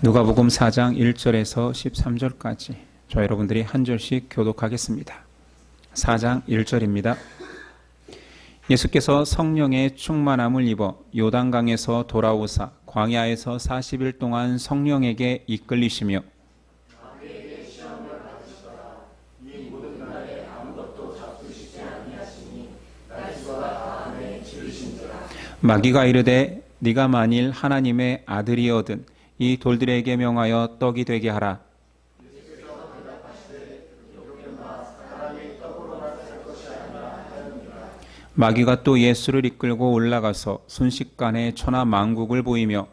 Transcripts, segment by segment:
누가복음 4장 1절에서 13절까지 저 여러분들이 한 절씩 교독하겠습니다. 4장 1절입니다. 예수께서 성령의 충만함을 입어 요단강에서 돌아오사 광야에서 40일 동안 성령에게 이끌리시며 마귀가 이르되 네가 만일 하나님의 아들이거든 이 돌들에게 명하여 떡이 되게 하라. 마귀가 또 예수를 이끌고 올라가서 순식간에 천하 만국을 보이며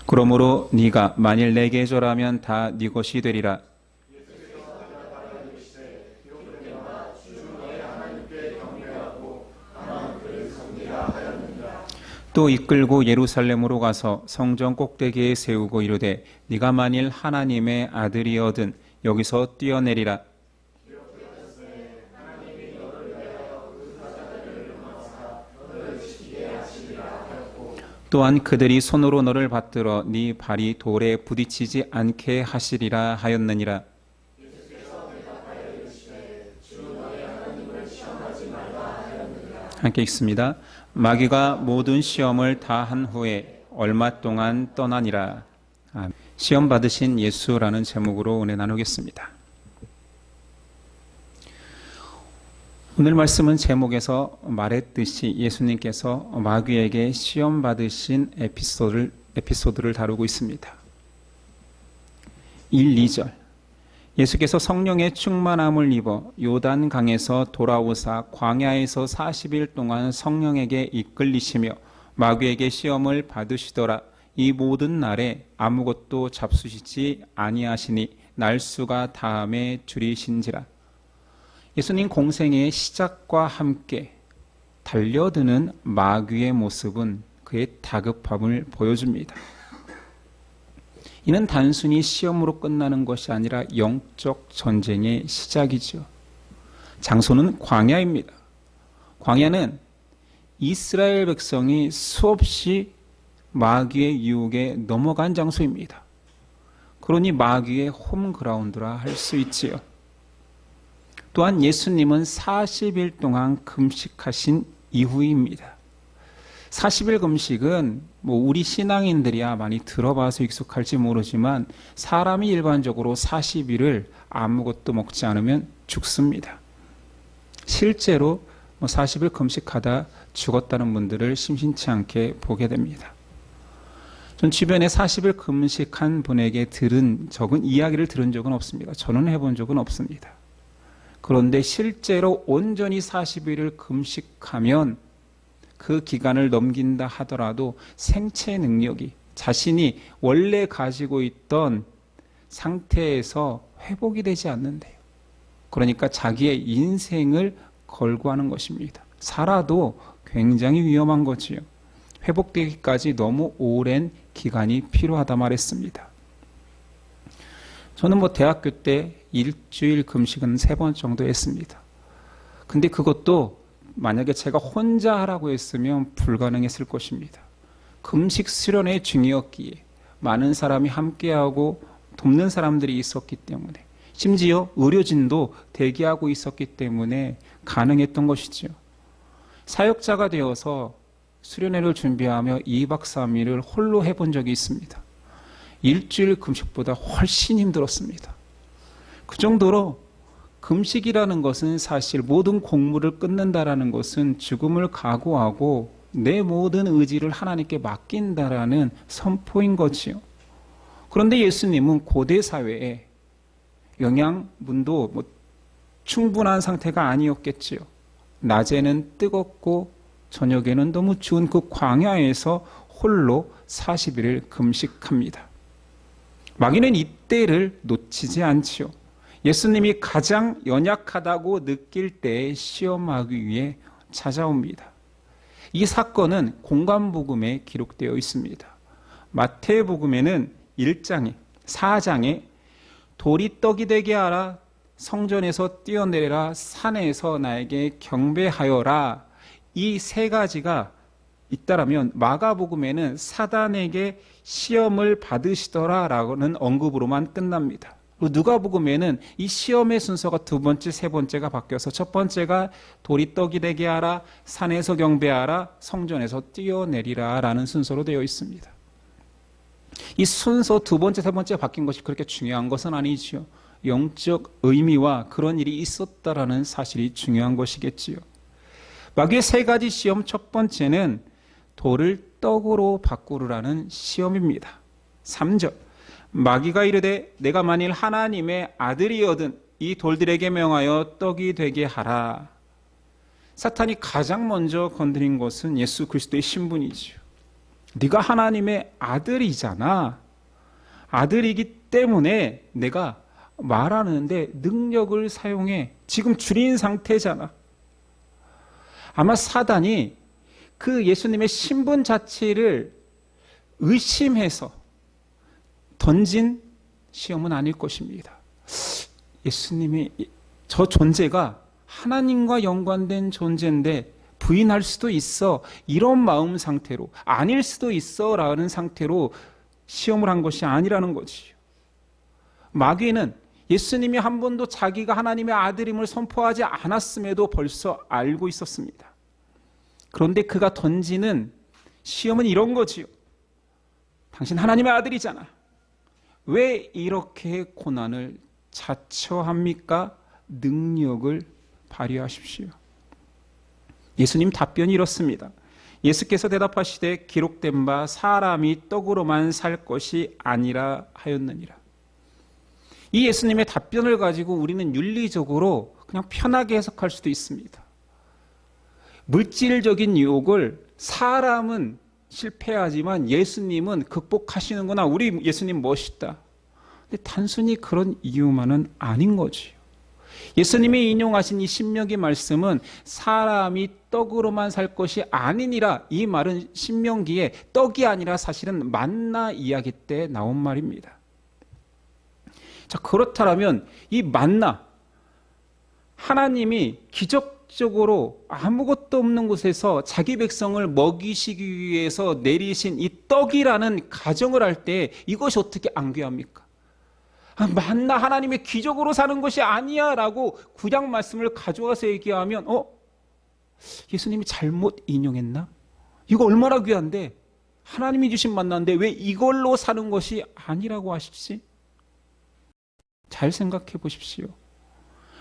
그러므로 네가 만일 내게 절하면 다 네 것이 되리라. 또 이끌고 예루살렘으로 가서 성전 꼭대기에 세우고 이르되 네가 만일 하나님의 아들이거든 여기서 뛰어내리라. 또한 그들이 손으로 너를 받들어 네 발이 돌에 부딪히지 않게 하시리라 하였느니라. 함께 읽습니다. 마귀가 모든 시험을 다 한 후에 얼마 동안 떠나니라. 시험 받으신 예수라는 제목으로 은혜 나누겠습니다. 오늘 말씀은 제목에서 말했듯이 예수님께서 마귀에게 시험 받으신 에피소드를 다루고 있습니다. 1, 2절 예수께서 성령의 충만함을 입어 요단강에서 돌아오사 광야에서 40일 동안 성령에게 이끌리시며 마귀에게 시험을 받으시더라. 이 모든 날에 아무것도 잡수시지 아니하시니 날수가 다함에 줄이신지라. 예수님 공생의 시작과 함께 달려드는 마귀의 모습은 그의 다급함을 보여줍니다. 이는 단순히 시험으로 끝나는 것이 아니라 영적 전쟁의 시작이죠. 장소는 광야입니다. 광야는 이스라엘 백성이 수없이 마귀의 유혹에 넘어간 장소입니다. 그러니 마귀의 홈그라운드라 할 수 있지요. 또한 예수님은 40일 동안 금식하신 이후입니다. 40일 금식은 우리 신앙인들이야 많이 들어봐서 익숙할지 모르지만 사람이 일반적으로 40일을 아무것도 먹지 않으면 죽습니다. 실제로 40일 금식하다 죽었다는 분들을 심심치 않게 보게 됩니다. 전 주변에 40일 금식한 분에게 이야기를 들은 적은 없습니다. 저는 해본 적은 없습니다. 그런데 실제로 온전히 40일을 금식하면 그 기간을 넘긴다 하더라도 생체 능력이 자신이 원래 가지고 있던 상태에서 회복이 되지 않는데요. 그러니까 자기의 인생을 걸고 하는 것입니다. 살아도 굉장히 위험한 거지요. 회복되기까지 너무 오랜 기간이 필요하다 말했습니다. 저는 대학교 때 일주일 금식은 3번 정도 했습니다. 근데 그것도 만약에 제가 혼자 하라고 했으면 불가능했을 것입니다. 금식 수련회 중이었기에 많은 사람이 함께하고 돕는 사람들이 있었기 때문에 심지어 의료진도 대기하고 있었기 때문에 가능했던 것이죠. 사역자가 되어서 수련회를 준비하며 2박 3일을 홀로 해본 적이 있습니다. 일주일 금식보다 훨씬 힘들었습니다. 그 정도로 금식이라는 것은 사실 모든 공무를 끊는다라는 것은 죽음을 각오하고 내 모든 의지를 하나님께 맡긴다라는 선포인 거지요. 그런데 예수님은 고대 사회에 영양분도 충분한 상태가 아니었겠지요. 낮에는 뜨겁고 저녁에는 너무 추운 그 광야에서 홀로 40일을 금식합니다. 마귀는 이때를 놓치지 않지요. 예수님이 가장 연약하다고 느낄 때에 시험하기 위해 찾아옵니다. 이 사건은 공관복음에 기록되어 있습니다. 마태복음에는 1장에 4장에 돌이 떡이 되게 하라 성전에서 뛰어내려라, 산에서 나에게 경배하여라. 이 세 가지가 있다라면 마가복음에는 사단에게 시험을 받으시더라라는 언급으로만 끝납니다. 누가복음에는 이 시험의 순서가 두 번째, 세 번째가 바뀌어서 첫 번째가 돌이 떡이 되게 하라, 산에서 경배하라, 성전에서 뛰어내리라 라는 순서로 되어 있습니다. 이 순서 두 번째, 세 번째 바뀐 것이 그렇게 중요한 것은 아니지요. 영적 의미와 그런 일이 있었다라는 사실이 중요한 것이겠지요. 마귀의 세 가지 시험, 첫 번째는 돌을 떡으로 바꾸라는 시험입니다. 3절, 마귀가 이르되 내가 만일 하나님의 아들이거든 이 돌들에게 명하여 떡이 되게 하라. 사탄이 가장 먼저 건드린 것은 예수 그리스도의 신분이지요. 네가 하나님의 아들이잖아. 아들이기 때문에 내가 말하는데 능력을 사용해. 지금 줄인 상태잖아. 아마 사단이 그 예수님의 신분 자체를 의심해서 던진 시험은 아닐 것입니다. 예수님이 저 존재가 하나님과 연관된 존재인데 부인할 수도 있어. 이런 마음 상태로, 아닐 수도 있어 라는 상태로 시험을 한 것이 아니라는 거지요. 마귀는 예수님이 한 번도 자기가 하나님의 아들임을 선포하지 않았음에도 벌써 알고 있었습니다. 그런데 그가 던지는 시험은 이런 거지요. 당신 하나님의 아들이잖아. 왜 이렇게 고난을 자처합니까? 능력을 발휘하십시오. 예수님 답변이 이렇습니다. 예수께서 대답하시되 기록된 바 사람이 떡으로만 살 것이 아니라 하였느니라. 이 예수님의 답변을 가지고 우리는 윤리적으로 그냥 편하게 해석할 수도 있습니다. 물질적인 유혹을 사람은 실패하지만 예수님은 극복하시는구나. 우리 예수님 멋있다. 근데 단순히 그런 이유만은 아닌 거지요. 예수님이 인용하신 이 신명기 말씀은 사람이 떡으로만 살 것이 아니니라. 이 말은 신명기에 떡이 아니라 사실은 만나 이야기 때 나온 말입니다. 자, 그렇다면 이 만나, 하나님이 기적적으로 아무것도 없는 곳에서 자기 백성을 먹이시기 위해서 내리신 이 떡이라는 가정을 할 때 이것이 어떻게 안 귀합니까? 만나 하나님의 기적으로 사는 것이 아니야 라고 구약 말씀을 가져와서 얘기하면 예수님이 잘못 인용했나? 이거 얼마나 귀한데 하나님이 주신 만나인데 왜 이걸로 사는 것이 아니라고 하시지? 잘 생각해 보십시오.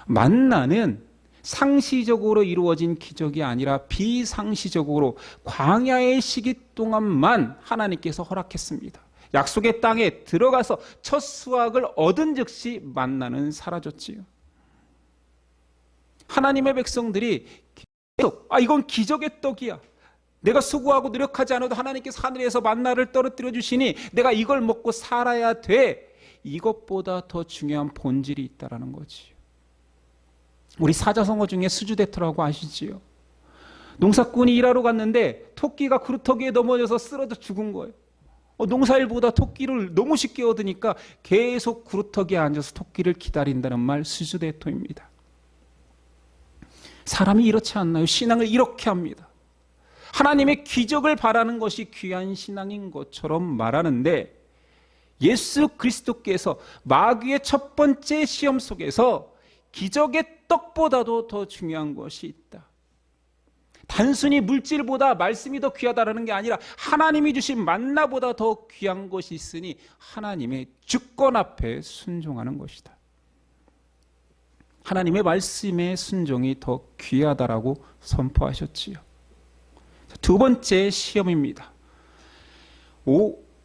만나는 상시적으로 이루어진 기적이 아니라 비상시적으로 광야의 시기 동안만 하나님께서 허락했습니다. 약속의 땅에 들어가서 첫 수확을 얻은 즉시 만나는 사라졌지요. 하나님의 백성들이 계속 이건 기적의 떡이야. 내가 수고하고 노력하지 않아도 하나님께서 하늘에서 만나를 떨어뜨려 주시니 내가 이걸 먹고 살아야 돼. 이것보다 더 중요한 본질이 있다라는 거지요. 우리 사자성어 중에 수주대토라고 아시지요? 농사꾼이 일하러 갔는데 토끼가 그루터기에 넘어져서 쓰러져 죽은 거예요. 농사일보다 토끼를 너무 쉽게 얻으니까 계속 그루터기에 앉아서 토끼를 기다린다는 말 수주대토입니다. 사람이 이렇지 않나요? 신앙을 이렇게 합니다. 하나님의 기적을 바라는 것이 귀한 신앙인 것처럼 말하는데 예수 그리스도께서 마귀의 첫 번째 시험 속에서 기적의 떡보다도 더 중요한 것이 있다. 단순히 물질보다 말씀이 더 귀하다라는 게 아니라 하나님이 주신 만나보다 더 귀한 것이 있으니 하나님의 주권 앞에 순종하는 것이다. 하나님의 말씀의 순종이 더 귀하다라고 선포하셨지요. 두 번째 시험입니다.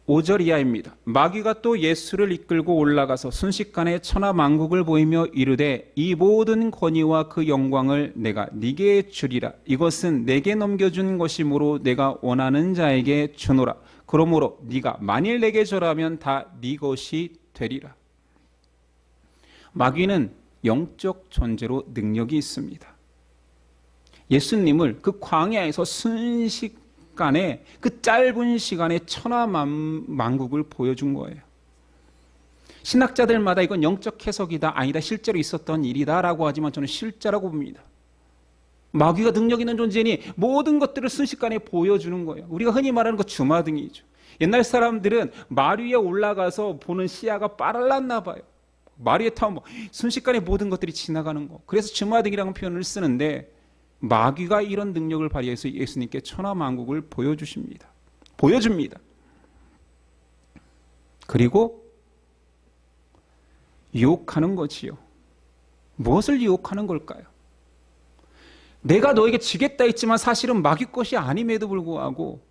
5절 이하입니다. 마귀가 또 예수를 이끌고 올라가서 순식간에 천하만국을 보이며 이르되 이 모든 권위와 그 영광을 내가 네게 주리라. 이것은 내게 넘겨준 것이므로 내가 원하는 자에게 주노라. 그러므로 네가 만일 내게 절하면 다 네 것이 되리라. 마귀는 영적 존재로 능력이 있습니다. 예수님을 그 광야에서 순식간에 그 짧은 시간에 천하만국을 보여준 거예요. 신학자들마다 이건 영적 해석이다, 아니다, 실제로 있었던 일이다라고 하지만 저는 실제라고 봅니다. 마귀가 능력 있는 존재니 모든 것들을 순식간에 보여주는 거예요. 우리가 흔히 말하는 거 주마등이죠. 옛날 사람들은 말 위에 올라가서 보는 시야가 빨랐나 봐요. 말 위에 타면 순식간에 모든 것들이 지나가는 거. 그래서 주마등이라는 표현을 쓰는데 마귀가 이런 능력을 발휘해서 예수님께 천하만국을 보여줍니다. 그리고 유혹하는 거지요. 무엇을 유혹하는 걸까요? 내가 너에게 지겠다 했지만 사실은 마귀 것이 아님에도 불구하고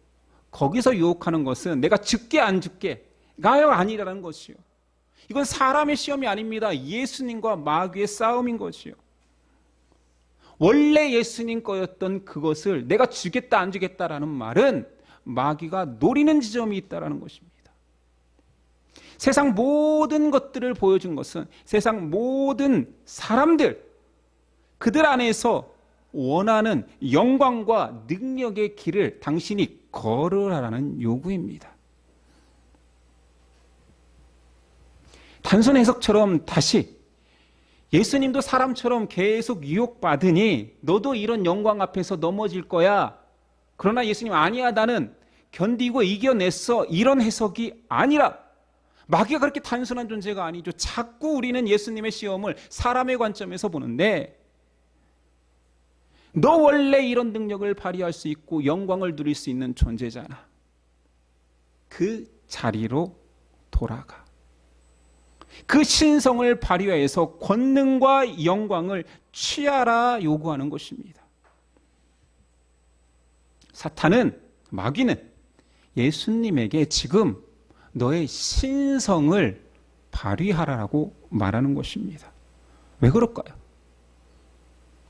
거기서 유혹하는 것은 내가 죽게 안 죽게가 아니라는 것이요. 이건 사람의 시험이 아닙니다. 예수님과 마귀의 싸움인 것이요. 원래 예수님 거였던 그것을 내가 주겠다 안 주겠다라는 말은 마귀가 노리는 지점이 있다라는 것입니다. 세상 모든 것들을 보여준 것은 세상 모든 사람들, 그들 안에서 원하는 영광과 능력의 길을 당신이 걸으라는 요구입니다. 단순 해석처럼 다시 예수님도 사람처럼 계속 유혹받으니 너도 이런 영광 앞에서 넘어질 거야. 그러나 예수님 아니야, 나는 견디고 이겨냈어. 이런 해석이 아니라 마귀가 그렇게 단순한 존재가 아니죠. 자꾸 우리는 예수님의 시험을 사람의 관점에서 보는데 너 원래 이런 능력을 발휘할 수 있고 영광을 누릴 수 있는 존재잖아. 그 자리로 돌아가. 그 신성을 발휘해서 권능과 영광을 취하라 요구하는 것입니다. 사탄은, 마귀는 예수님에게 지금 너의 신성을 발휘하라고 말하는 것입니다. 왜 그럴까요?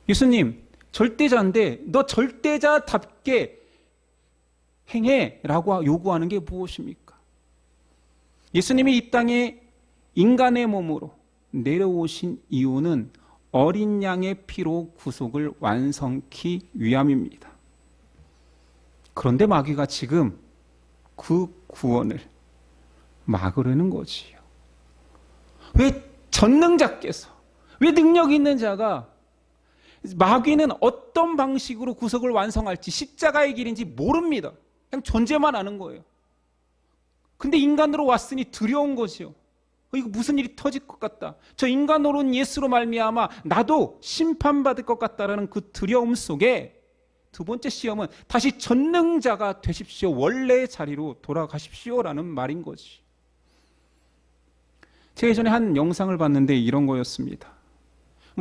예수님 절대자인데 너 절대자답게 행해라고 요구하는 게 무엇입니까? 예수님이 이 땅에 인간의 몸으로 내려오신 이유는 어린 양의 피로 구속을 완성케 위함입니다. 그런데 마귀가 지금 그 구원을 막으려는 거지요. 왜 전능자께서, 왜 능력 있는 자가 마귀는 어떤 방식으로 구속을 완성할지 십자가의 길인지 모릅니다. 그냥 존재만 아는 거예요. 근데 인간으로 왔으니 두려운 거지요. 이거 무슨 일이 터질 것 같다. 저 인간으로 온 예수로 말미암아 나도 심판받을 것 같다라는 그 두려움 속에 두 번째 시험은 다시 전능자가 되십시오. 원래의 자리로 돌아가십시오라는 말인 거지. 제가 예전에 한 영상을 봤는데 이런 거였습니다.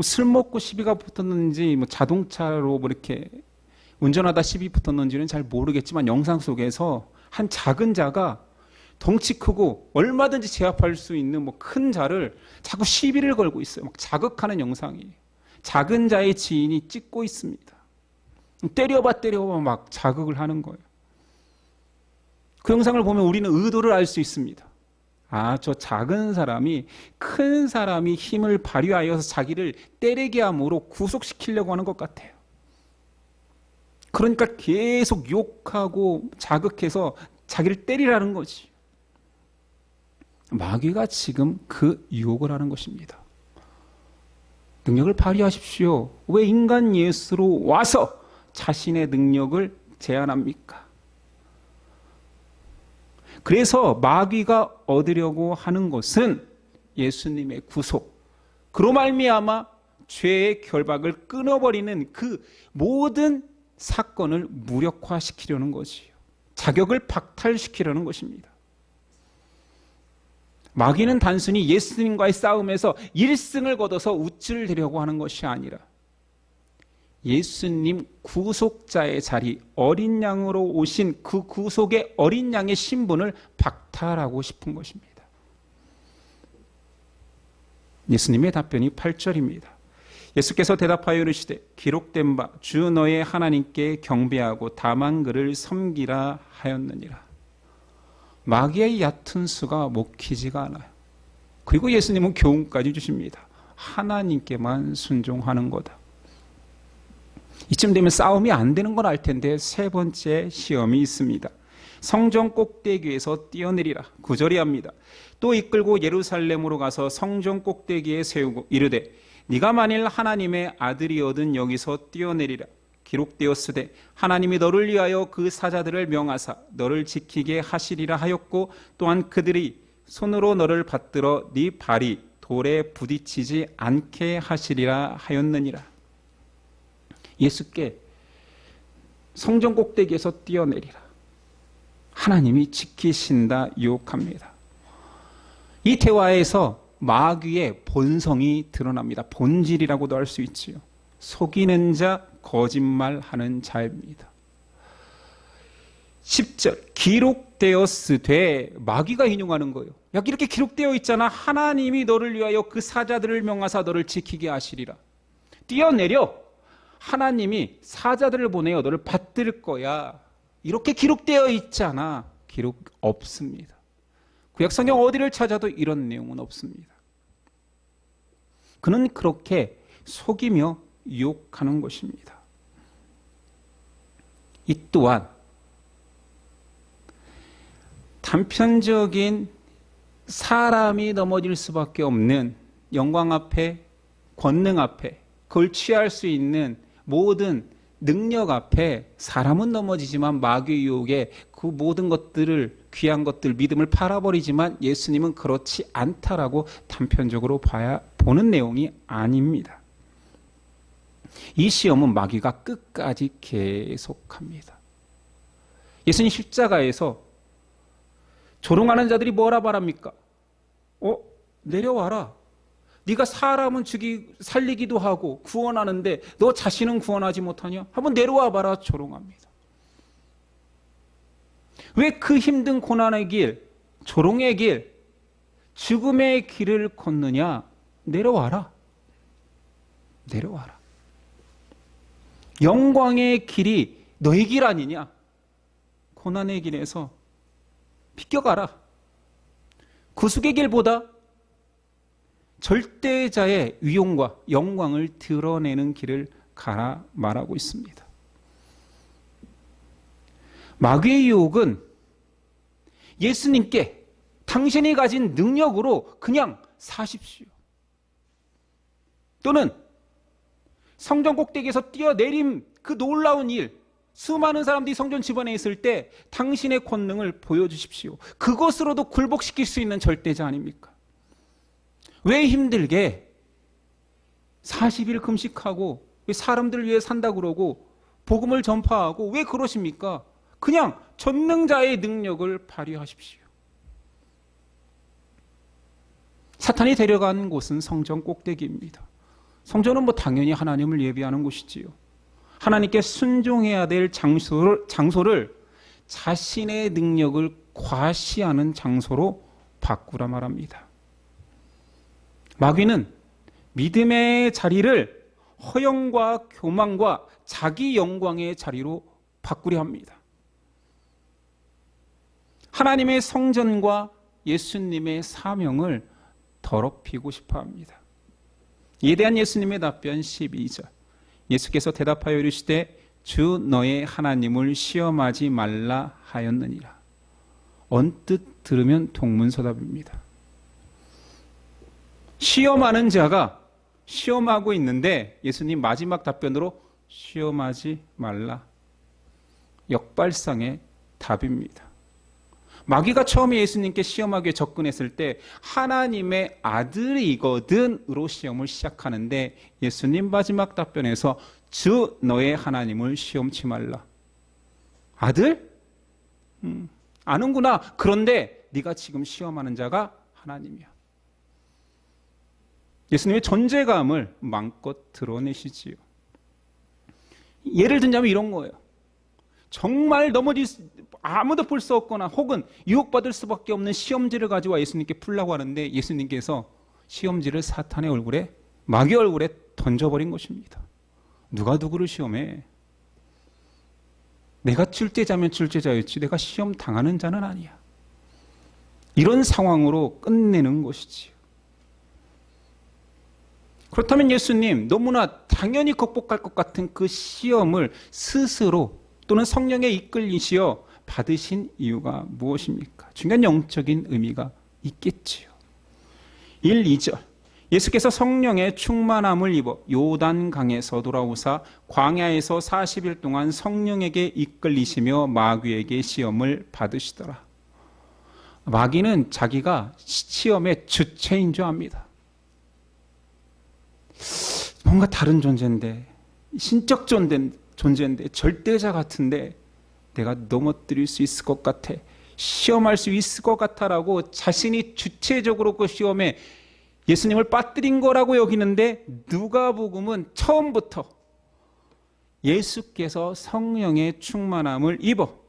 술 먹고 시비가 붙었는지 자동차로 이렇게 운전하다 시비 붙었는지는 잘 모르겠지만 영상 속에서 한 작은 자가 덩치 크고 얼마든지 제압할 수 있는 큰 자를 자꾸 시비를 걸고 있어요. 막 자극하는 영상이에요. 작은 자의 지인이 찍고 있습니다. 때려봐 막 자극을 하는 거예요. 그 영상을 보면 우리는 의도를 알 수 있습니다. 아, 저 작은 사람이 큰 사람이 힘을 발휘하여서 자기를 때리게 함으로 구속시키려고 하는 것 같아요. 그러니까 계속 욕하고 자극해서 자기를 때리라는 거지. 마귀가 지금 그 유혹을 하는 것입니다. 능력을 발휘하십시오. 왜 인간 예수로 와서 자신의 능력을 제한합니까? 그래서 마귀가 얻으려고 하는 것은 예수님의 구속, 그로 말미암아 죄의 결박을 끊어버리는 그 모든 사건을 무력화시키려는 것이요, 자격을 박탈시키려는 것입니다. 마귀는 단순히 예수님과의 싸움에서 1승을 거둬서 우쭐 대려고 하는 것이 아니라 예수님 구속자의 자리, 어린 양으로 오신 그 구속의 어린 양의 신분을 박탈하고 싶은 것입니다. 예수님의 답변이 8절입니다. 예수께서 대답하여 이르시되 기록된 바 주 너의 하나님께 경배하고 다만 그를 섬기라 하였느니라. 마귀의 얕은 수가 먹히지가 않아요. 그리고 예수님은 교훈까지 주십니다. 하나님께만 순종하는 거다. 이쯤 되면 싸움이 안 되는 걸 알 텐데 세 번째 시험이 있습니다. 성전 꼭대기에서 뛰어내리라. 9절이 합니다. 또 이끌고 예루살렘으로 가서 성전 꼭대기에 세우고 이르되 네가 만일 하나님의 아들이거든 여기서 뛰어내리라. 기록되었으되 하나님이 너를 위하여 그 사자들을 명하사 너를 지키게 하시리라 하였고 또한 그들이 손으로 너를 받들어 네 발이 돌에 부딪히지 않게 하시리라 하였느니라. 예수께 성전 꼭대기에서 뛰어내리라. 하나님이 지키신다 유혹합니다. 이 대화에서 마귀의 본성이 드러납니다. 본질이라고도 할 수 있지요. 속이는 자, 거짓말하는 자입니다. 10절 기록되었으되 마귀가 인용하는 거예요. 여기 이렇게 기록되어 있잖아. 하나님이 너를 위하여 그 사자들을 명하사 너를 지키게 하시리라. 뛰어내려. 하나님이 사자들을 보내어 너를 받들 거야. 이렇게 기록되어 있잖아. 기록 없습니다. 구약성경 어디를 찾아도 이런 내용은 없습니다. 그는 그렇게 속이며 유혹하는 것입니다. 이 또한 단편적인 사람이 넘어질 수밖에 없는 영광 앞에, 권능 앞에, 그걸 취할 수 있는 모든 능력 앞에 사람은 넘어지지만 마귀의 유혹에 그 모든 것들을, 귀한 것들, 믿음을 팔아버리지만 예수님은 그렇지 않다라고 단편적으로 보는 내용이 아닙니다. 이 시험은 마귀가 끝까지 계속합니다. 예수님 십자가에서 조롱하는 자들이 뭐라 말합니까? 내려와라. 네가 사람은 살리기도 하고 구원하는데 너 자신은 구원하지 못하냐? 한번 내려와 봐라. 조롱합니다. 왜 그 힘든 고난의 길, 조롱의 길, 죽음의 길을 걷느냐? 내려와라. 내려와라. 영광의 길이 너의 길 아니냐? 고난의 길에서 비껴가라. 구속의 길보다 절대자의 위용과 영광을 드러내는 길을 가라 말하고 있습니다. 마귀의 유혹은 예수님께 당신이 가진 능력으로 그냥 사십시오. 또는 성전 꼭대기에서 뛰어내림 그 놀라운 일, 수많은 사람들이 성전 집안에 있을 때 당신의 권능을 보여주십시오. 그것으로도 굴복시킬 수 있는 절대자 아닙니까? 왜 힘들게 40일 금식하고 왜 사람들을 위해 산다 그러고 복음을 전파하고 왜 그러십니까? 그냥 전능자의 능력을 발휘하십시오. 사탄이 데려간 곳은 성전 꼭대기입니다. 성전은 당연히 하나님을 예비하는 곳이지요. 하나님께 순종해야 될 장소를 자신의 능력을 과시하는 장소로 바꾸라 말합니다. 마귀는 믿음의 자리를 허영과 교만과 자기 영광의 자리로 바꾸려 합니다. 하나님의 성전과 예수님의 사명을 더럽히고 싶어 합니다. 이에 대한 예수님의 답변 12절. 예수께서 대답하여 이르시되 주 너의 하나님을 시험하지 말라 하였느니라. 언뜻 들으면 동문서답입니다. 시험하는 자가 시험하고 있는데 예수님 마지막 답변으로 시험하지 말라. 역발상의 답입니다. 마귀가 처음에 예수님께 시험하기에 접근했을 때 하나님의 아들이거든으로 시험을 시작하는데 예수님 마지막 답변에서 주 너의 하나님을 시험치 말라. 아들? 아는구나. 그런데 네가 지금 시험하는 자가 하나님이야. 예수님의 존재감을 마음껏 드러내시지요. 예를 들자면 이런 거예요. 정말 아무도 볼 수 없거나 혹은 유혹받을 수밖에 없는 시험지를 가지고 예수님께 풀라고 하는데 예수님께서 시험지를 사탄의 얼굴에, 마귀 얼굴에 던져버린 것입니다. 누가 누구를 시험해? 내가 출제자면 출제자였지 내가 시험 당하는 자는 아니야. 이런 상황으로 끝내는 것이지요. 그렇다면 예수님 너무나 당연히 극복할 것 같은 그 시험을 스스로 또는 성령에 이끌리시어 받으신 이유가 무엇입니까? 중요한 영적인 의미가 있겠지요. 1, 2절 예수께서 성령의 충만함을 입어 요단강에서 돌아오사 광야에서 40일 동안 성령에게 이끌리시며 마귀에게 시험을 받으시더라. 마귀는 자기가 시험의 주체인 줄 압니다. 뭔가 다른 존재인데, 신적 존재인데, 절대자 같은데 내가 넘어뜨릴 수 있을 것 같아, 시험할 수 있을 것 같아라고 자신이 주체적으로 그 시험에 예수님을 빠뜨린 거라고 여기는데, 누가복음은 처음부터 예수께서 성령의 충만함을 입어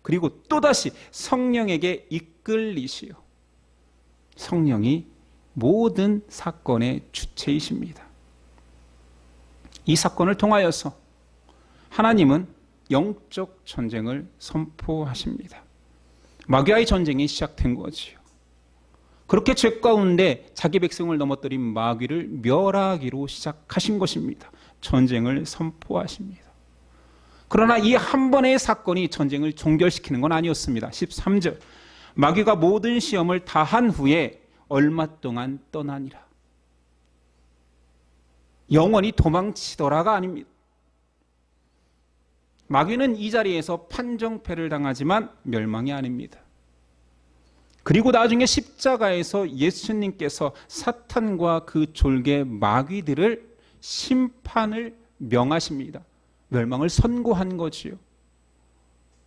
그리고 또다시 성령에게 이끌리시오. 성령이 모든 사건의 주체이십니다. 이 사건을 통하여서 하나님은 영적 전쟁을 선포하십니다. 마귀와의 전쟁이 시작된 거지요. 그렇게 죄 가운데 자기 백성을 넘어뜨린 마귀를 멸하기로 시작하신 것입니다. 전쟁을 선포하십니다. 그러나 이 한 번의 사건이 전쟁을 종결시키는 건 아니었습니다. 13절 마귀가 모든 시험을 다 한 후에 얼마 동안 떠나니라. 영원히 도망치더라가 아닙니다. 마귀는 이 자리에서 판정패를 당하지만 멸망이 아닙니다. 그리고 나중에 십자가에서 예수님께서 사탄과 그 졸개 마귀들을 심판을 명하십니다. 멸망을 선고한 거지요.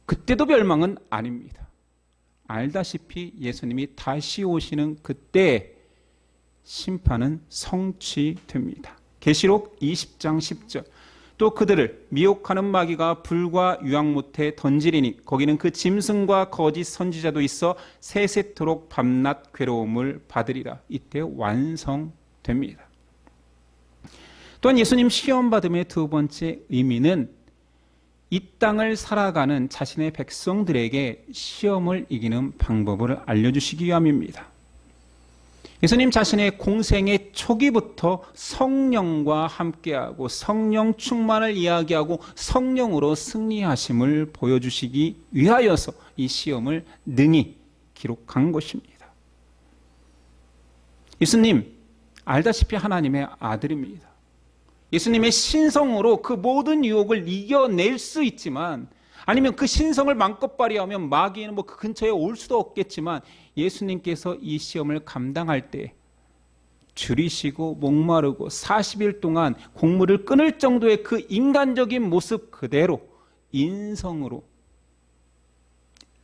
그때도 멸망은 아닙니다. 알다시피 예수님이 다시 오시는 그때 심판은 성취됩니다. 계시록 20장 10절 또 그들을 미혹하는 마귀가 불과 유황못에 던지리니 거기는 그 짐승과 거짓 선지자도 있어 세세토록 밤낮 괴로움을 받으리라. 이때 완성됩니다. 또한 예수님 시험받음의 두 번째 의미는 이 땅을 살아가는 자신의 백성들에게 시험을 이기는 방법을 알려주시기 위함입니다. 예수님 자신의 공생의 초기부터 성령과 함께하고 성령 충만을 이야기하고 성령으로 승리하심을 보여주시기 위하여서 이 시험을 능히 기록한 것입니다. 예수님 알다시피 하나님의 아들입니다. 예수님의 신성으로 그 모든 유혹을 이겨낼 수 있지만, 아니면 그 신성을 마음껏 발휘하면 마귀는 그 근처에 올 수도 없겠지만, 예수님께서 이 시험을 감당할 때 줄이시고 목마르고 40일 동안 곡물을 끊을 정도의 그 인간적인 모습 그대로 인성으로,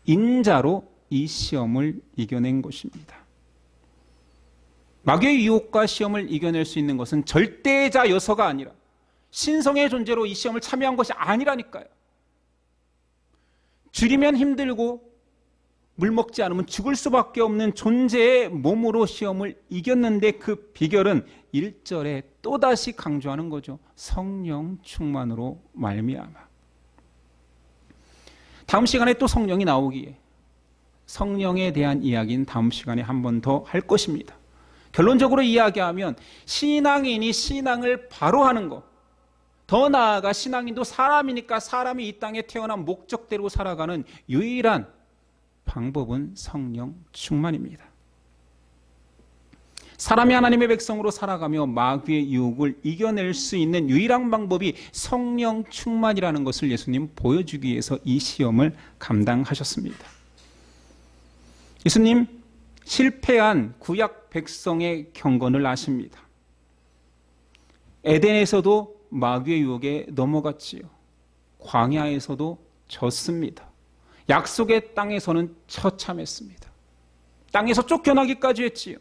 인자로 이 시험을 이겨낸 것입니다. 마귀의 유혹과 시험을 이겨낼 수 있는 것은 절대자여서가 아니라 신성의 존재로 이 시험을 참여한 것이 아니라니까요. 줄이면 힘들고 물 먹지 않으면 죽을 수밖에 없는 존재의 몸으로 시험을 이겼는데, 그 비결은 1절에 또다시 강조하는 거죠. 성령 충만으로 말미암아. 다음 시간에 또 성령이 나오기에 성령에 대한 이야기는 다음 시간에 한 번 더 할 것입니다. 결론적으로 이야기하면 신앙인이 신앙을 바로 하는 것, 더 나아가 신앙인도 사람이니까 사람이 이 땅에 태어난 목적대로 살아가는 유일한 방법은 성령 충만입니다. 사람이 하나님의 백성으로 살아가며 마귀의 유혹을 이겨낼 수 있는 유일한 방법이 성령 충만이라는 것을 예수님 보여주기 위해서 이 시험을 감당하셨습니다. 예수님 실패한 구약 백성의 경건을 아십니다. 에덴에서도 마귀의 유혹에 넘어갔지요. 광야에서도 졌습니다. 약속의 땅에서는 처참했습니다. 땅에서 쫓겨나기까지 했지요.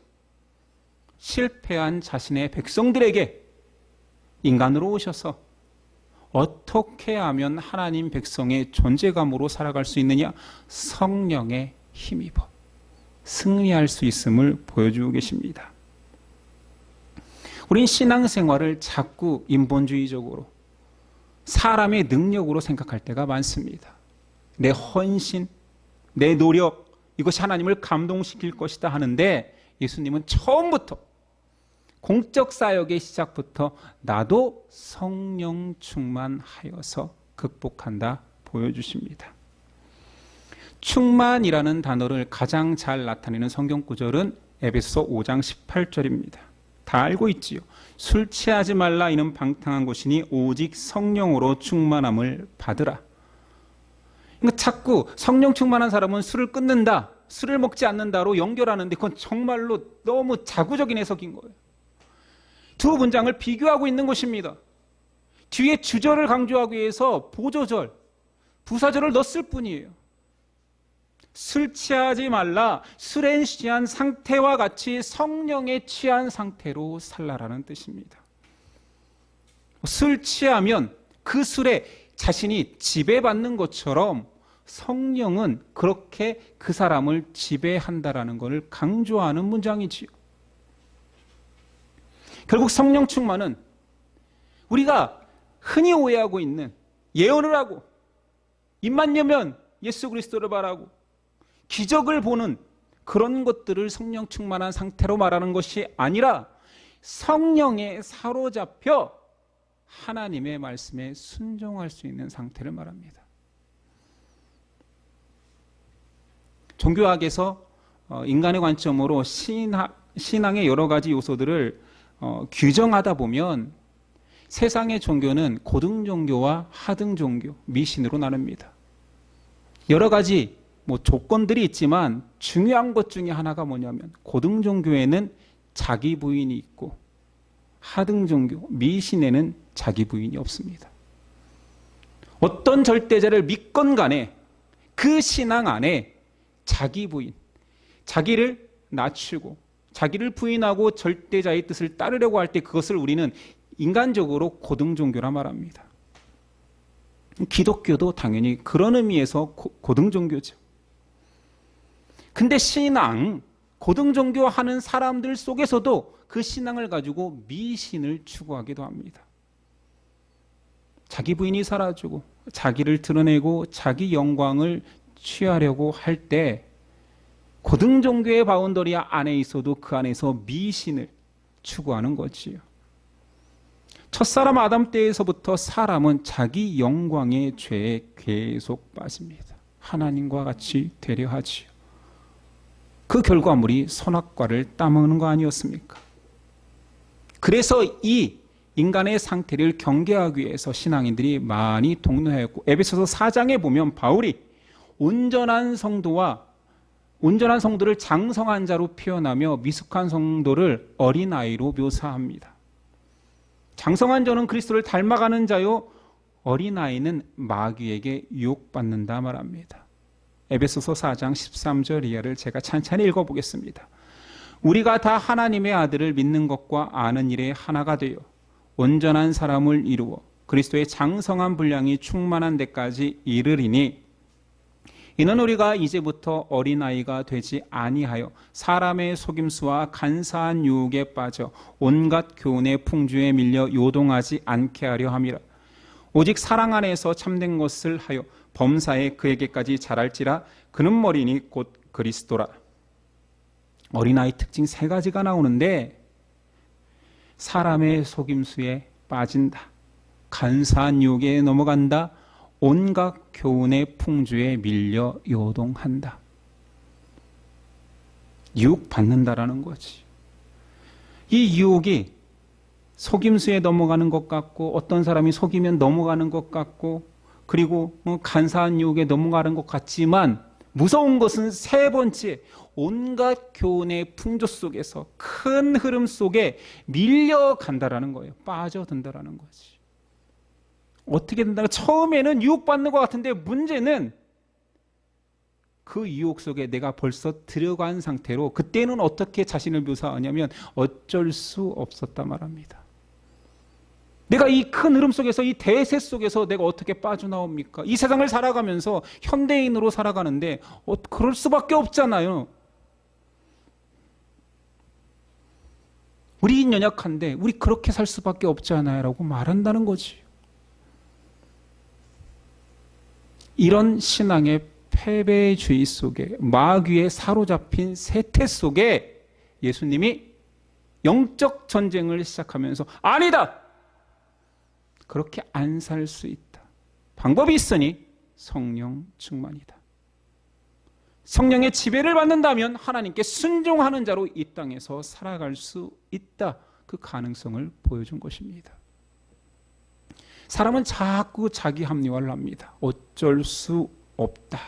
실패한 자신의 백성들에게 인간으로 오셔서 어떻게 하면 하나님 백성의 존재감으로 살아갈 수 있느냐? 성령에 힘입어 승리할 수 있음을 보여주고 계십니다. 우린 신앙생활을 자꾸 인본주의적으로 사람의 능력으로 생각할 때가 많습니다. 내 헌신, 내 노력, 이것이 하나님을 감동시킬 것이다 하는데, 예수님은 처음부터 공적 사역의 시작부터 나도 성령 충만하여서 극복한다 보여주십니다. 충만이라는 단어를 가장 잘 나타내는 성경 구절은 에베소서 5장 18절입니다. 다 알고 있지요. 술 취하지 말라 이는 방탕한 것이니 오직 성령으로 충만함을 받으라. 그러니까 자꾸 성령 충만한 사람은 술을 끊는다, 술을 먹지 않는다로 연결하는데 그건 정말로 너무 자구적인 해석인 거예요. 두 문장을 비교하고 있는 것입니다. 뒤에 주절을 강조하기 위해서 보조절, 부사절을 넣었을 뿐이에요. 술 취하지 말라, 술에 취한 상태와 같이 성령에 취한 상태로 살라라는 뜻입니다. 술 취하면 그 술에 자신이 지배받는 것처럼 성령은 그렇게 그 사람을 지배한다라는 것을 강조하는 문장이지요. 결국 성령 충만은 우리가 흔히 오해하고 있는 예언을 하고 입만 열면 예수 그리스도를 바라고 기적을 보는 그런 것들을 성령 충만한 상태로 말하는 것이 아니라 성령에 사로잡혀 하나님의 말씀에 순종할 수 있는 상태를 말합니다. 종교학에서 인간의 관점으로 신앙의 여러 가지 요소들을 규정하다 보면 세상의 종교는 고등 종교와 하등 종교, 미신으로 나눕니다. 여러 가지 조건들이 있지만 중요한 것 중에 하나가 뭐냐면 고등 종교에는 자기 부인이 있고 하등 종교, 미신에는 자기 부인이 없습니다. 어떤 절대자를 믿건 간에 그 신앙 안에 자기 부인, 자기를 낮추고 자기를 부인하고 절대자의 뜻을 따르려고 할 때 그것을 우리는 인간적으로 고등 종교라 말합니다. 기독교도 당연히 그런 의미에서 고등 종교죠. 근데 신앙, 고등 종교 하는 사람들 속에서도 그 신앙을 가지고 미신을 추구하기도 합니다. 자기 부인이 사라지고 자기를 드러내고 자기 영광을 취하려고 할 때 고등 종교의 바운더리 안에 있어도 그 안에서 미신을 추구하는 거지요. 첫사람 아담 때에서부터 사람은 자기 영광의 죄에 계속 빠집니다. 하나님과 같이 되려 하지요. 그 결과물이 선악과를 따먹는 거 아니었습니까? 그래서 이 인간의 상태를 경계하기 위해서 신앙인들이 많이 독려하였고 에베소서 4장에 보면 바울이 온전한 성도를 장성한 자로 표현하며 미숙한 성도를 어린아이로 묘사합니다. 장성한 자는 그리스도를 닮아가는 자요, 어린아이는 마귀에게 유혹받는다 말합니다. 에베소서 4장 13절 이하를 제가 찬찬히 읽어보겠습니다. 우리가 다 하나님의 아들을 믿는 것과 아는 일에 하나가 되어 온전한 사람을 이루어 그리스도의 장성한 분량이 충만한 데까지 이르리니 이는 우리가 이제부터 어린아이가 되지 아니하여 사람의 속임수와 간사한 유혹에 빠져 온갖 교훈의 풍주에 밀려 요동하지 않게 하려 함이라. 오직 사랑 안에서 참된 것을 하여 범사에 그에게까지 자랄지라. 그는 머리니 곧 그리스도라. 어린아이 특징 3가지가 나오는데 사람의 속임수에 빠진다, 간사한 유혹에 넘어간다, 온갖 교훈의 풍주에 밀려 요동한다. 유혹받는다라는 거지. 이 유혹이 속임수에 넘어가는 것 같고 어떤 사람이 속이면 넘어가는 것 같고 그리고 간사한 유혹에 넘어가는 것 같지만 무서운 것은 3번째, 온갖 교훈의 풍조 속에서 큰 흐름 속에 밀려간다라는 거예요. 빠져든다라는 거지. 어떻게 된다? 처음에는 유혹받는 것 같은데 문제는 그 유혹 속에 내가 벌써 들어간 상태로 그때는 어떻게 자신을 묘사하냐면 어쩔 수 없었다 말합니다. 내가 이 큰 흐름 속에서 이 대세 속에서 내가 어떻게 빠져나옵니까? 이 세상을 살아가면서 현대인으로 살아가는데 그럴 수밖에 없잖아요. 우리 연약한데 우리 그렇게 살 수밖에 없잖아요 라고 말한다는 거지. 이런 신앙의 패배주의 속에 마귀에 사로잡힌 세태 속에 예수님이 영적 전쟁을 시작하면서 아니다! 그렇게 안 살 수 있다. 방법이 있으니 성령 충만이다. 성령의 지배를 받는다면 하나님께 순종하는 자로 이 땅에서 살아갈 수 있다. 그 가능성을 보여준 것입니다. 사람은 자꾸 자기 합리화를 합니다. 어쩔 수 없다.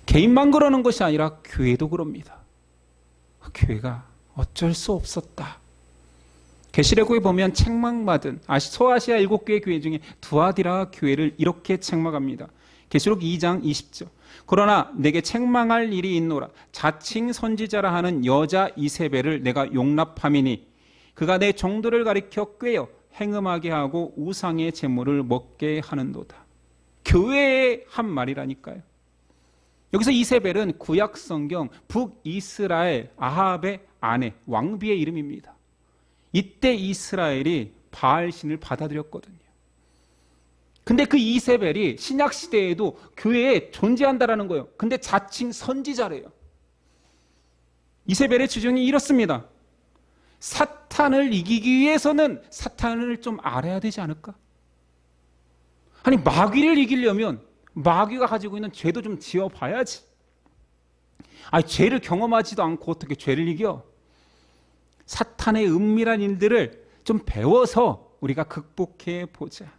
개인만 그러는 것이 아니라 교회도 그럽니다. 교회가 어쩔 수 없었다. 계시록에 보면 책망받은 소아시아 7개의 교회 중에 두아디라 교회를 이렇게 책망합니다. 계시록 2장 20절. 그러나 내게 책망할 일이 있노라. 자칭 선지자라 하는 여자 이세벨을 내가 용납함이니 그가 내 종들을 가리켜 꾀어 행음하게 하고 우상의 제물을 먹게 하는도다. 교회의 한 말이라니까요. 여기서 이세벨은 구약 성경 북이스라엘 아합의 아내 왕비의 이름입니다. 이때 이스라엘이 바알신을 받아들였거든요. 근데 그 이세벨이 신약 시대에도 교회에 존재한다라는 거예요. 근데 자칭 선지자래요. 이세벨의 주장이 이렇습니다. 사탄을 이기기 위해서는 사탄을 좀 알아야 되지 않을까? 아니, 마귀를 이기려면 마귀가 가지고 있는 죄도 좀 지어봐야지. 아니, 죄를 경험하지도 않고 어떻게 죄를 이겨? 사탄의 은밀한 일들을 좀 배워서 우리가 극복해 보자.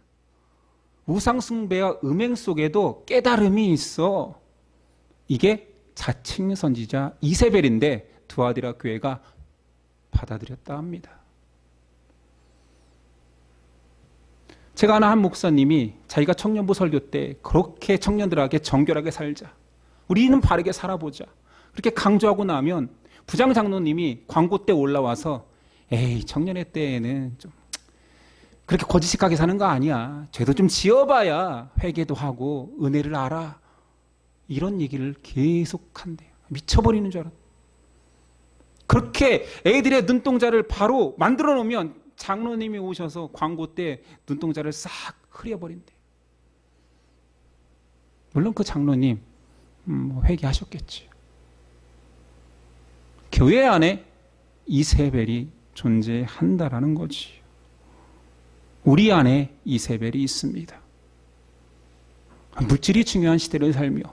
우상숭배와 음행 속에도 깨달음이 있어. 이게 자칭 선지자 이세벨인데 두아디라 교회가 받아들였다 합니다. 제가 아는 한 목사님이 자기가 청년부 설교 때 그렇게 청년들에게 정결하게 살자, 우리는 바르게 살아보자, 그렇게 강조하고 나면 부장 장로님이 광고 때 올라와서 에이, 청년의 때에는 좀 그렇게 거짓식하게 사는 거 아니야. 죄도 좀 지어봐야 회개도 하고 은혜를 알아. 이런 얘기를 계속 한대요. 미쳐버리는 줄 알았다. 그렇게 애들의 눈동자를 바로 만들어 놓으면 장로님이 오셔서 광고 때 눈동자를 싹 흐려버린대. 물론 그 장로님 회개하셨겠지. 교회 안에 이세벨이 존재한다라는 거지. 우리 안에 이세벨이 있습니다. 물질이 중요한 시대를 살며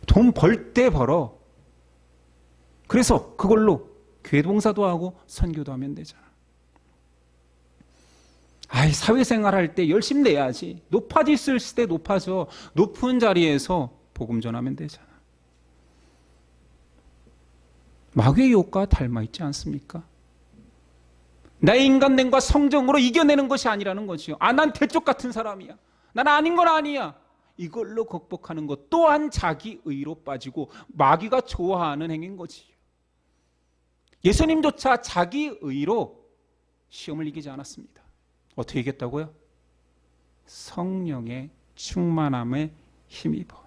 돈 벌 때 벌어. 그래서 그걸로 교회 봉사도 하고 선교도 하면 되잖아. 아이, 사회생활 할 때 열심히 내야지. 높아질 때 높아져. 높은 자리에서 복음 전하면 되잖아. 마귀의 유혹과 닮아 있지 않습니까? 나의 인간됨과 성정으로 이겨내는 것이 아니라는 거지요. 아, 난 대쪽 같은 사람이야. 난 아닌 건 아니야. 이걸로 극복하는 것 또한 자기 의로 빠지고 마귀가 좋아하는 행위인 거지. 예수님조차 자기 의로 시험을 이기지 않았습니다. 어떻게 이겼다고요? 성령의 충만함에 힘입어.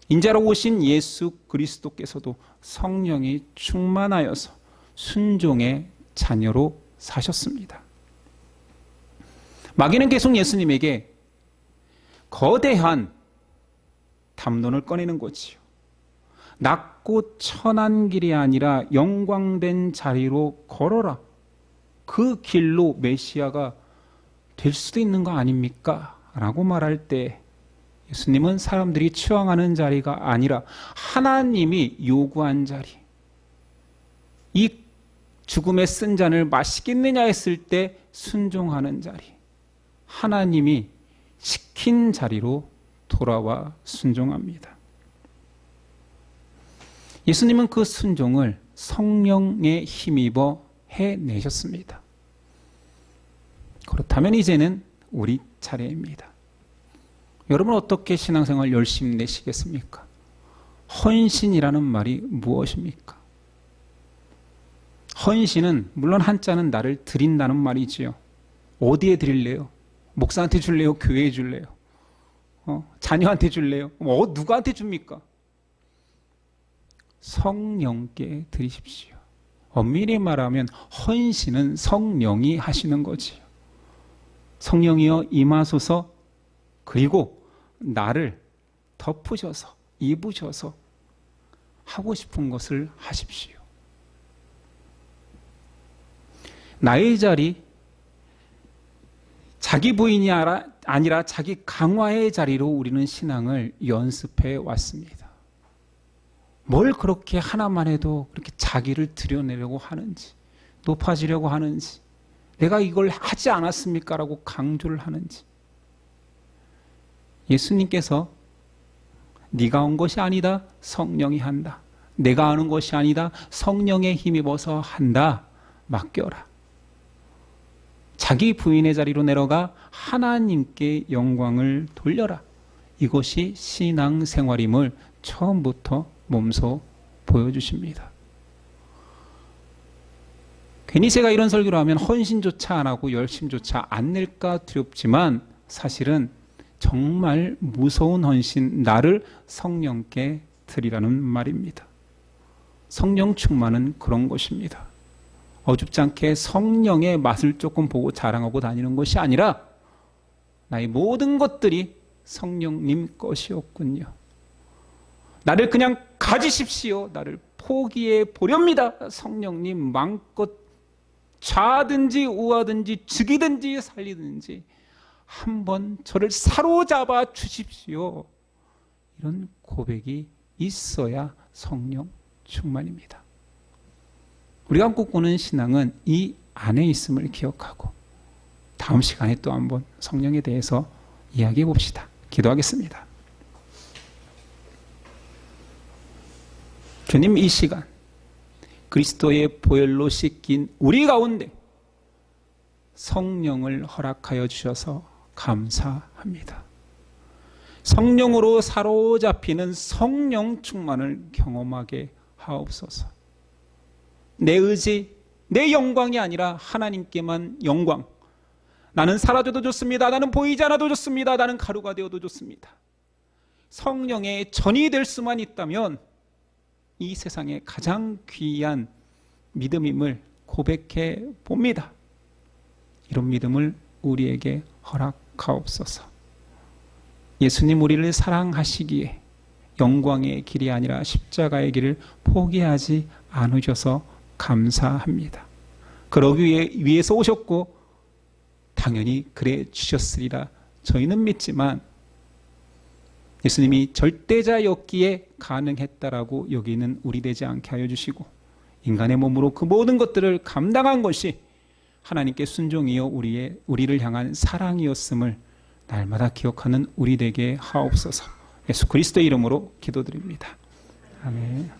인자로 오신 예수 그리스도께서도 성령이 충만하여서 순종의 자녀로 사셨습니다. 마귀는 계속 예수님에게 거대한 담론을 꺼내는 거지요. 낮고 천한 길이 아니라 영광된 자리로 걸어라. 그 길로 메시아가 될 수도 있는 거 아닙니까? 라고 말할 때 예수님은 사람들이 추앙하는 자리가 아니라 하나님이 요구한 자리, 이 죽음의 쓴 잔을 마시겠느냐 했을 때 순종하는 자리, 하나님이 시킨 자리로 돌아와 순종합니다. 예수님은 그 순종을 성령에 힘입어 해내셨습니다. 그렇다면 이제는 우리 차례입니다. 여러분, 어떻게 신앙생활 열심히 내시겠습니까? 헌신이라는 말이 무엇입니까? 헌신은 물론 한자는 나를 드린다는 말이지요. 어디에 드릴래요? 목사한테 줄래요? 교회에 줄래요? 자녀한테 줄래요? 누구한테 줍니까? 성령께 드리십시오. 엄밀히 말하면 헌신은 성령이 하시는 거지요. 성령이여 임하소서. 그리고 나를 덮으셔서 입으셔서 하고 싶은 것을 하십시오. 자기 부인이 아니라 자기 강화의 자리로 우리는 신앙을 연습해 왔습니다. 뭘 그렇게 하나만 해도 그렇게 자기를 드러내려고 하는지, 높아지려고 하는지, 내가 이걸 하지 않았습니까? 라고 강조를 하는지. 예수님께서 네가 온 것이 아니다, 성령이 한다. 내가 하는 것이 아니다, 성령에 힘입어서 한다. 맡겨라. 자기 부인의 자리로 내려가 하나님께 영광을 돌려라. 이것이 신앙생활임을 처음부터 몸소 보여주십니다. 괜히 제가 이런 설교를 하면 헌신조차 안 하고 열심조차 안 낼까 두렵지만 사실은 정말 무서운 헌신, 나를 성령께 드리라는 말입니다. 성령 충만은 그런 것입니다. 어줍지 않게 성령의 맛을 조금 보고 자랑하고 다니는 것이 아니라 나의 모든 것들이 성령님 것이었군요. 나를 그냥 가지십시오. 나를 포기해 보렵니다. 성령님 마음껏 좌든지 우하든지 죽이든지 살리든지 한번 저를 사로잡아 주십시오. 이런 고백이 있어야 성령 충만입니다. 우리가 꿈꾸는 신앙은 이 안에 있음을 기억하고 다음 시간에 또 한번 성령에 대해서 이야기해 봅시다. 기도하겠습니다. 주님, 이 시간 그리스도의 보혈로 씻긴 우리 가운데 성령을 허락하여 주셔서 감사합니다. 성령으로 사로잡히는 성령 충만을 경험하게 하옵소서. 내 의지, 내 영광이 아니라 하나님께만 영광. 나는 사라져도 좋습니다. 나는 보이지 않아도 좋습니다. 나는 가루가 되어도 좋습니다. 성령의 전이 될 수만 있다면 이 세상에 가장 귀한 믿음임을 고백해 봅니다. 이런 믿음을 우리에게 허락하옵소서. 예수님 우리를 사랑하시기에 영광의 길이 아니라 십자가의 길을 포기하지 않으셔서 감사합니다. 그러기 위해서 오셨고 당연히 그래 주셨으리라 저희는 믿지만 예수님이 절대자였기에 가능했다라고 여기는 우리 되지 않게 하여 주시고 인간의 몸으로 그 모든 것들을 감당한 것이 하나님께 순종이요 우리를 향한 사랑이었음을 날마다 기억하는 우리 되게 하옵소서. 예수 그리스도의 이름으로 기도드립니다. 아멘.